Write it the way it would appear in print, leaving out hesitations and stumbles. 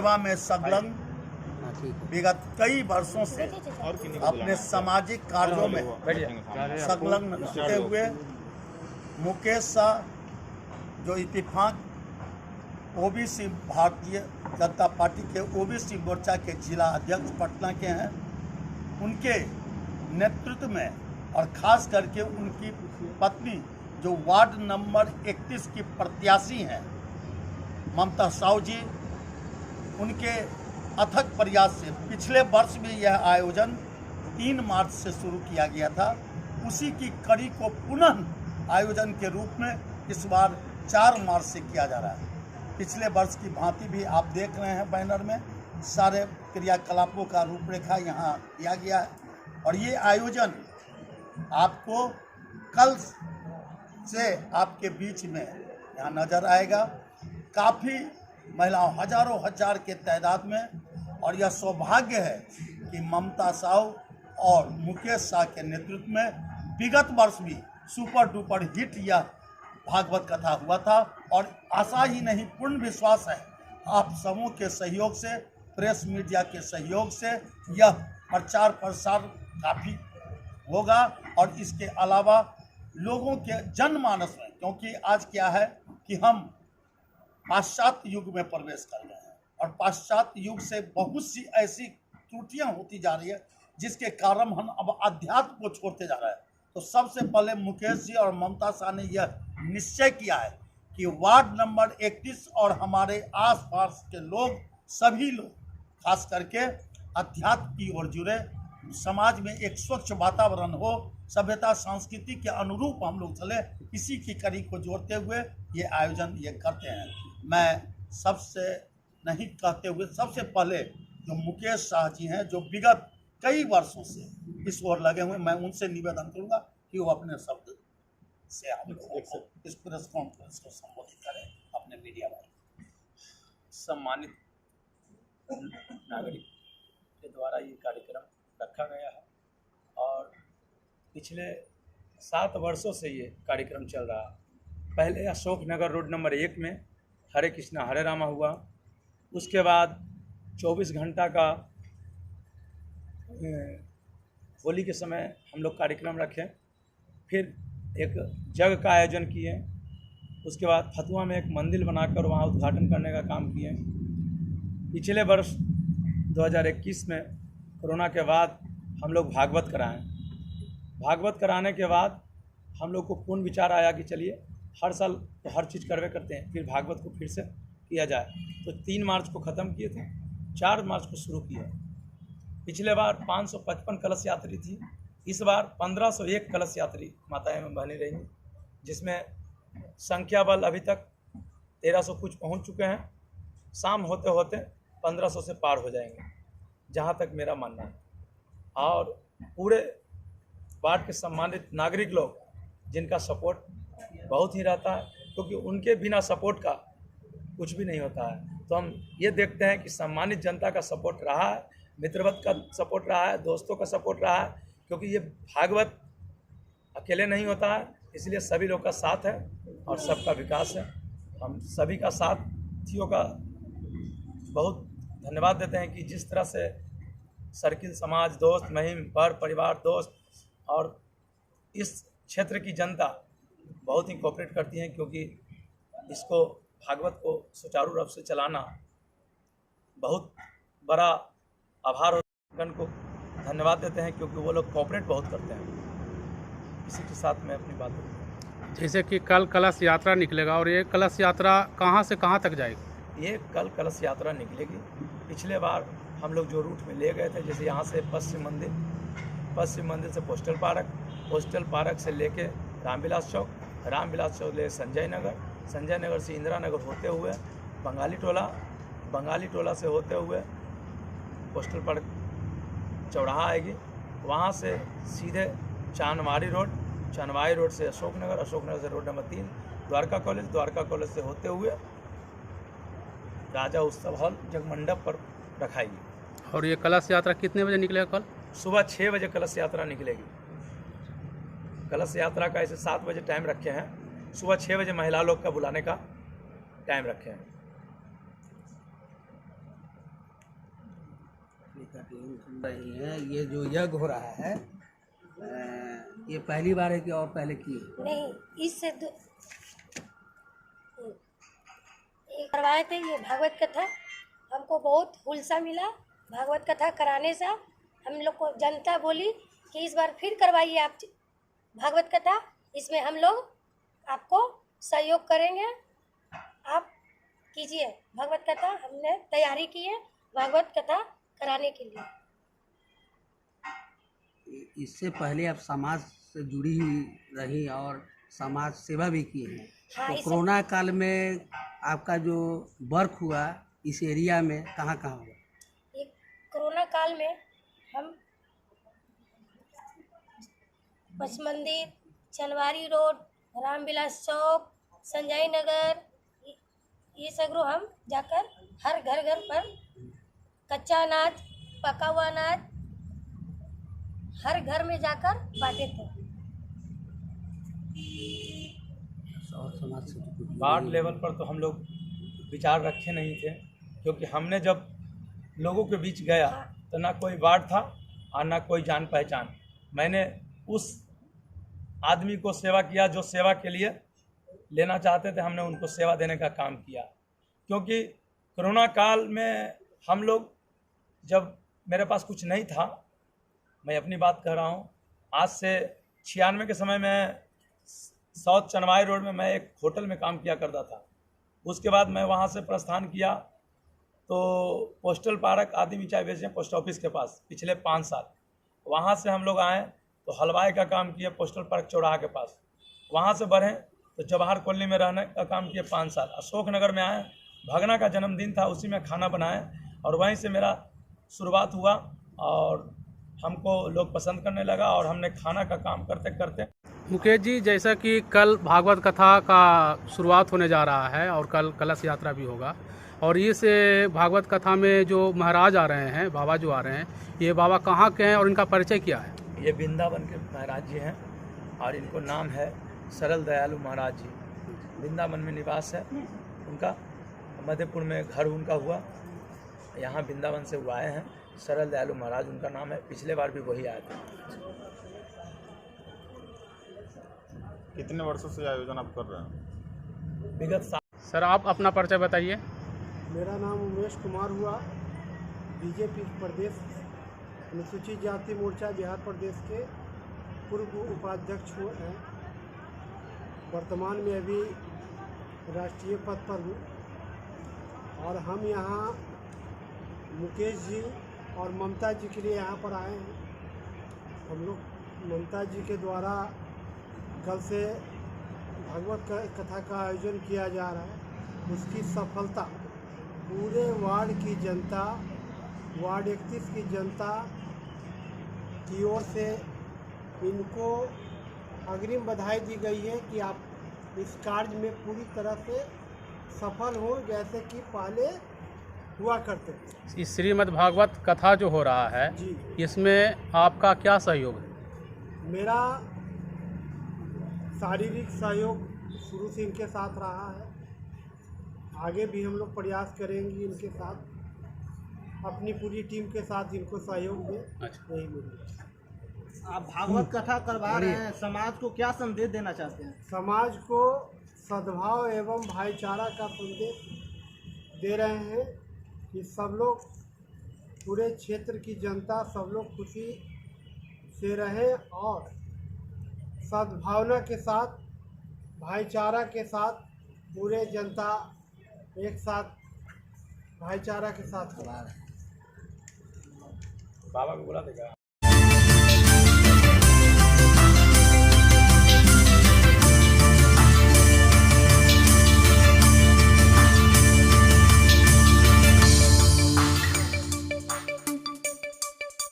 सेवा में संलग्न विगत कई वर्षों से अपने सामाजिक कार्यों में संलग्न रहते हुए मुकेश शाह जो इत्तेफाक ओबीसी भारतीय जनता पार्टी के ओबीसी मोर्चा के जिला अध्यक्ष पटना के हैं, उनके नेतृत्व में और खास करके उनकी पत्नी जो वार्ड नंबर 31 की प्रत्याशी हैं ममता साहू जी, उनके अथक प्रयास से पिछले वर्ष में यह आयोजन 3 मार्च से शुरू किया गया था। उसी की कड़ी को पुनः आयोजन के रूप में इस बार 4 मार्च से किया जा रहा है। पिछले वर्ष की भांति भी आप देख रहे हैं बैनर में सारे क्रियाकलापों का रूपरेखा यहाँ दिया गया है और ये आयोजन आपको कल से आपके बीच में यहाँ नज़र आएगा। काफ़ी महिलाओं हजारों हजार के तादाद में, और यह सौभाग्य है कि ममता साहू और मुकेश शाह के नेतृत्व में विगत वर्ष भी सुपर डुपर हिट यह भागवत कथा हुआ था और आशा ही नहीं पूर्ण विश्वास है आप सबों के सहयोग से, प्रेस मीडिया के सहयोग से यह प्रचार प्रसार काफ़ी होगा। और इसके अलावा लोगों के जनमानस में, क्योंकि आज क्या है कि हम पाश्चात्य युग में प्रवेश कर गए हैं और पाश्चात्य युग से बहुत सी ऐसी त्रुटियां होती जा रही है जिसके कारण हम अब अध्यात्म को छोड़ते जा रहे हैं। तो सबसे पहले मुकेश जी और ममता शाह ने यह निश्चय किया है कि वार्ड नंबर 31 और हमारे आसपास के लोग, सभी लोग खास करके अध्यात्म की ओर जुड़े, समाज में एक स्वच्छ वातावरण हो, सभ्यता संस्कृति के अनुरूप हम लोग चले, इसी की कड़ी को जोड़ते हुए ये आयोजन ये करते हैं। मैं सबसे नहीं कहते हुए सबसे पहले जो मुकेश शाह जी हैं जो विगत कई वर्षों से इस ओर लगे हुए, मैं उनसे निवेदन करूंगा कि वो अपने शब्द से आप इस प्रेस कॉन्फ्रेंस को संबोधित करें अपने मीडिया वाले। सम्मानित नागरिक के द्वारा ये कार्यक्रम रखा गया है और पिछले 7 वर्षों से ये कार्यक्रम चल रहा है। पहले अशोक नगर रोड नंबर 1 में हरे कृष्णा हरे रामा हुआ, उसके बाद 24 घंटा का होली के समय हम लोग कार्यक्रम रखे, फिर एक जग का आयोजन किए, उसके बाद फतुआ में एक मंदिर बनाकर वहाँ उद्घाटन करने का काम किए। पिछले वर्ष 2021 में कोरोना के बाद हम लोग भागवत कराएं। भागवत कराने के बाद हम लोग को पूर्ण विचार आया कि चलिए हर साल तो हर चीज़ करवे करते हैं, फिर भागवत को फिर से किया जाए। तो 3 मार्च को ख़त्म किए थे, 4 मार्च को शुरू किया। पिछले बार 555 कलश यात्री थी, इस बार 1501 कलश यात्री माताएं में बनी रही, जिसमें संख्या बल अभी तक 1300 कुछ पहुंच चुके हैं। शाम होते होते 1500 से पार हो जाएंगे, जहां तक मेरा मानना है। और पूरे वार्ड के सम्मानित नागरिक लोग जिनका सपोर्ट बहुत ही रहता है, क्योंकि उनके बिना सपोर्ट का कुछ भी नहीं होता है। तो हम ये देखते हैं कि सम्मानित जनता का सपोर्ट रहा है, मित्रवत का सपोर्ट रहा है, दोस्तों का सपोर्ट रहा है, क्योंकि ये भागवत अकेले नहीं होता है, इसलिए सभी लोग का साथ है और सबका विकास है। हम सभी का साथियों का बहुत धन्यवाद देते हैं कि जिस तरह से सर्किल समाज, दोस्त महिम, पर परिवार, दोस्त और इस क्षेत्र की जनता बहुत ही कोऑपरेट करती हैं, क्योंकि इसको भागवत को सुचारू रूप से चलाना बहुत बड़ा आभार को धन्यवाद देते हैं, क्योंकि वो लोग कोऑपरेट बहुत करते हैं। इसी के साथ मैं अपनी बात करूँगा। जैसे कि कल कलश यात्रा निकलेगा, और ये कलश यात्रा कहाँ से कहाँ तक जाएगी? ये कल कलश यात्रा निकलेगी। पिछले बार हम लोग जो रूट में ले गए थे, जैसे यहाँ से पश्चिम मंदिर से पोस्टल पार्क से लेके रामविलास चौक ले संजय नगर से इंदिरा नगर होते हुए बंगाली टोला से होते हुए पोस्टल पार्क चौराहा आएगी। वहाँ से सीधे चांदवारी रोड से अशोक नगर से रोड नंबर 3 द्वारका कॉलेज से होते हुए राजा उत्सव हॉल जगमंडप पर रखाएगी। और ये कलश यात्रा कितने बजे निकलेगा? कल सुबह 6 बजे कलश यात्रा निकलेगी। कलश यात्रा का ऐसे 7 बजे टाइम रखे हैं, सुबह 6 बजे महिला लोग का बुलाने का टाइम रखे हैं। रही है, ये जो यज्ञ हो रहा है ये पहली बार है कि और पहले की है? नहीं, इससे ये करवाए थे। ये भागवत कथा हमको बहुत हुलसा मिला। भागवत कथा कराने से हम लोग को जनता बोली कि इस बार फिर करवाइए आप भागवत कथा, इसमें हम लोग आपको सहयोग करेंगे, आप कीजिए भागवत कथा। हमने तैयारी की है भागवत कथा कराने के लिए। इससे पहले आप समाज से जुड़ी हुई रही और समाज सेवा भी की है। हाँ, तो कोरोना काल में आपका जो वर्क हुआ इस एरिया में कहाँ कहाँ हुआ? ये कोरोना काल में हम बस मंदिर, चनवारी रोड, रामविलास चौक, संजय नगर, ये सगरों हम जाकर हर घर घर पर कच्चा अनाज, पका हुआ अनाज हर घर में जाकर बांटे थे। और समाज से वार्ड लेवल पर तो हम लोग विचार रखे नहीं थे, क्योंकि हमने जब लोगों के बीच गया तो ना कोई वार्ड था और ना कोई जान पहचान। मैंने उस आदमी को सेवा किया जो सेवा के लिए लेना चाहते थे, हमने उनको सेवा देने का काम किया। क्योंकि कोरोना काल में हम लोग, जब मेरे पास कुछ नहीं था, मैं अपनी बात कर रहा हूँ, आज से 96 के समय में साउथ चनवाई रोड में मैं एक होटल में काम किया करता था। उसके बाद मैं वहाँ से प्रस्थान किया तो पोस्टल पार्क आदमी चाय बेचे पोस्ट ऑफिस के पास पिछले 5 साल। वहाँ से हम लोग आए तो हलवाई का काम किए पोस्टल पार्क चौराहा के पास। वहाँ से बढ़े तो जवाहर कॉलोनी में रहने का काम किए 5 साल। अशोक नगर में आए, भगना का जन्मदिन था, उसी में खाना बनाए और वहीं से मेरा शुरुआत हुआ और हमको लोग पसंद करने लगा और हमने खाना का काम करते करते। मुकेश जी, जैसा कि कल भागवत कथा का शुरुआत होने जा रहा है और कल कलश यात्रा भी होगा, और इस भागवत कथा में जो महाराज आ रहे हैं, बाबा जो आ रहे हैं, ये बाबा कहाँ के हैं और इनका परिचय क्या है? ये वृंदावन के महाराज जी हैं और इनको नाम है सरल दयालु महाराज जी। वृंदावन में निवास है उनका, मध्यपुर में घर उनका हुआ, यहाँ वृंदावन से वो आए हैं। सरल दयालु महाराज उनका नाम है। पिछले बार भी वही आए थे। कितने वर्षों से आयोजन आप कर रहे हैं? विगत साल। सर, आप अपना परिचय बताइए। मेरा नाम उमेश कुमार हुआ, बीजेपी प्रदेश अनुसूचित जाति मोर्चा बिहार प्रदेश के पूर्व उपाध्यक्ष हैं। वर्तमान में अभी राष्ट्रीय पद पर हूँ और हम यहाँ मुकेश जी और ममता जी के लिए यहाँ पर आए हैं। हम लोग ममता जी के द्वारा कल से भागवत कथा का आयोजन किया जा रहा है, उसकी सफलता पूरे वार्ड की जनता, वार्ड 31 की जनता की ओर से इनको अग्रिम बधाई दी गई है कि आप इस कार्य में पूरी तरह से सफल हो, जैसे कि पहले हुआ करते थे। इस श्रीमद् भागवत कथा जो हो रहा है जी, इसमें आपका क्या सहयोग है? मेरा शारीरिक सहयोग शुरू से इनके साथ रहा है, आगे भी हम लोग प्रयास करेंगे इनके साथ, अपनी पूरी टीम के साथ इनको सहयोग दें। अच्छा। यही मेरी। आप भागवत कथा करवा रहे हैं, समाज को क्या संदेश देना चाहते हैं? समाज को सद्भाव एवं भाईचारा का संदेश दे रहे हैं कि सब लोग, पूरे क्षेत्र की जनता, सब लोग खुशी से रहें और सद्भावना के साथ, भाईचारा के साथ पूरे जनता एक साथ भाईचारा के साथ बाबा को बुला देगा।